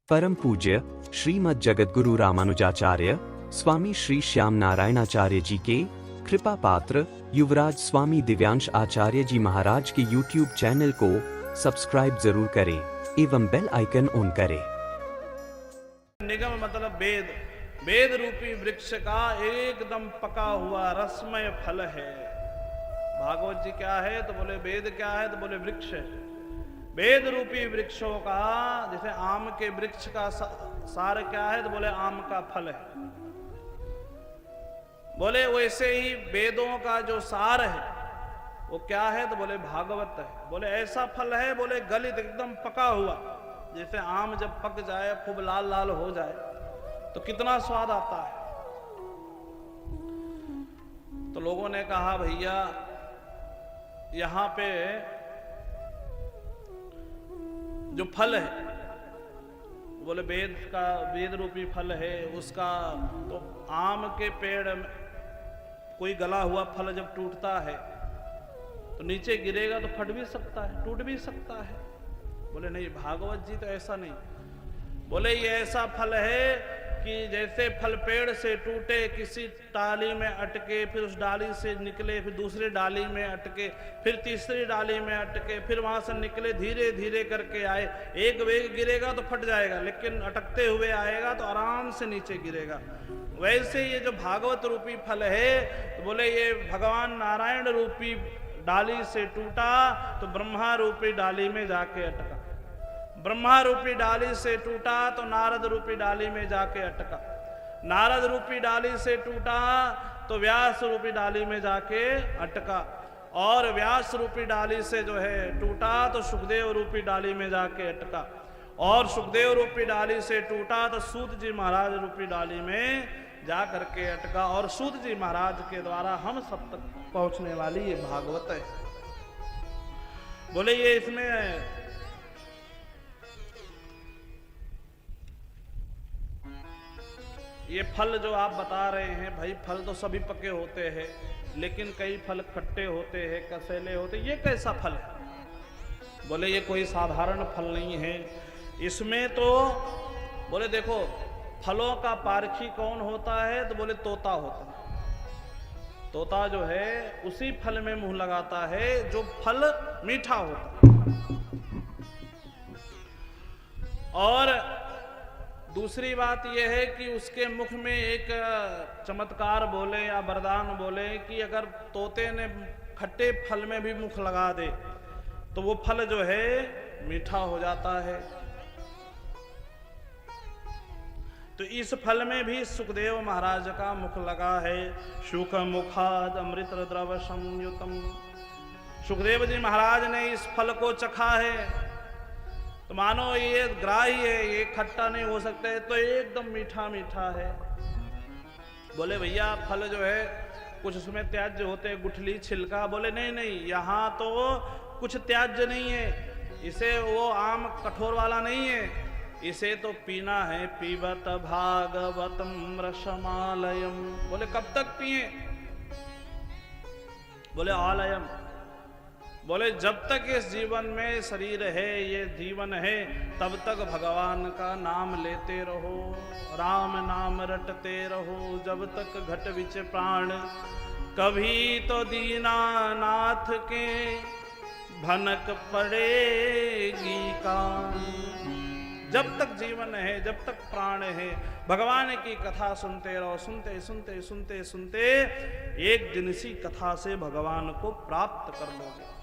परम पूज्य श्रीमद् जगद्गुरु रामानुजाचार्य स्वामी श्री श्याम नारायणाचार्य जी के कृपा पात्र युवराज स्वामी दिव्यांश आचार्य जी महाराज के YouTube चैनल को सब्सक्राइब जरूर करें एवं बेल आइकन ऑन करें। निगम मतलब वेद, वेद रूपी वृक्ष का एकदम पका हुआ रसमय फल है। भागवत जी क्या है तो बोले वेद क्या है तो बोले वृक्ष है। वेद रूपी वृक्षों का, जैसे आम के वृक्ष का सार क्या है तो बोले आम का फल है। बोले वैसे ही वेदों का जो सार है वो क्या है तो बोले भागवत है। बोले ऐसा फल है, बोले गलित एकदम पका हुआ, जैसे आम जब पक जाए खूब लाल लाल हो जाए तो कितना स्वाद आता है। तो लोगों ने कहा भैया यहां पे जो फल है बोले वेद का, वेद रूपी फल है उसका, तो आम के पेड़ में कोई गला हुआ फल जब टूटता है तो नीचे गिरेगा तो फट भी सकता है, टूट भी सकता है। बोले नहीं भागवत जी तो ऐसा नहीं, बोले ये ऐसा फल है कि जैसे फल पेड़ से टूटे, किसी डाली में अटके, फिर उस डाली से निकले, फिर दूसरी डाली में अटके, फिर तीसरी डाली में अटके, फिर वहां से निकले, धीरे धीरे करके आए। एक वेग गिरेगा तो फट जाएगा, लेकिन अटकते हुए आएगा तो आराम से नीचे गिरेगा। वैसे ये जो भागवत रूपी फल है तो बोले ये भगवान नारायण रूपी डाली से टूटा तो ब्रह्मा रूपी डाली में जाके अटका, ब्रह्मा रूपी डाली से टूटा तो नारद रूपी डाली में जाके अटका, नारद रूपी डाली से टूटा तो व्यास रूपी डाली में जाके अटका, और व्यास रूपी डाली से जो है टूटा तो सुखदेव रूपी डाली में जाके अटका, और सुखदेव रूपी डाली से टूटा तो सूत जी महाराज रूपी डाली में जा करके अटका, और सूत जी महाराज के द्वारा हम सब तक पहुंचने वाली ये भागवत है। बोले ये इसमें ये फल जो आप बता रहे हैं भाई, फल तो सभी पके होते हैं, लेकिन कई फल खट्टे होते हैं, कसेले होते हैं, ये कैसा फल है? बोले ये कोई साधारण फल नहीं है। इसमें तो बोले देखो फलों का पारखी कौन होता है तो बोले तोता होता है। तोता जो है उसी फल में मुंह लगाता है जो फल मीठा होता है। और दूसरी बात यह है कि उसके मुख में एक चमत्कार बोले या वरदान बोले कि अगर तोते ने खट्टे फल में भी मुख लगा दे तो वो फल जो है मीठा हो जाता है। तो इस फल में भी सुखदेव महाराज का मुख लगा है। शुक मुखाद अमृत द्रव संयुतम, सुखदेव जी महाराज ने इस फल को चखा है तो मानो ये ग्राही है, ये खट्टा नहीं हो सकता है, तो एकदम मीठा मीठा है। बोले भैया फल जो है कुछ उसमें त्याज्य होते हैं, गुठली छिलका। बोले नहीं नहीं, यहाँ तो कुछ त्याज्य नहीं है, इसे वो आम कठोर वाला नहीं है, इसे तो पीना है। पीबत भागवतम रसमालयम। बोले कब तक पिए? बोले आलयम। बोले जब तक इस जीवन में शरीर है, ये जीवन है, तब तक भगवान का नाम लेते रहो, राम नाम रटते रहो, जब तक घट विच प्राण। कभी तो दीनानाथ के भनक पड़ेगी कान। जब तक जीवन है, जब तक प्राण है, भगवान की कथा सुनते रहो। सुनते सुनते सुनते सुनते एक दिन इसी कथा से भगवान को प्राप्त कर लोगे।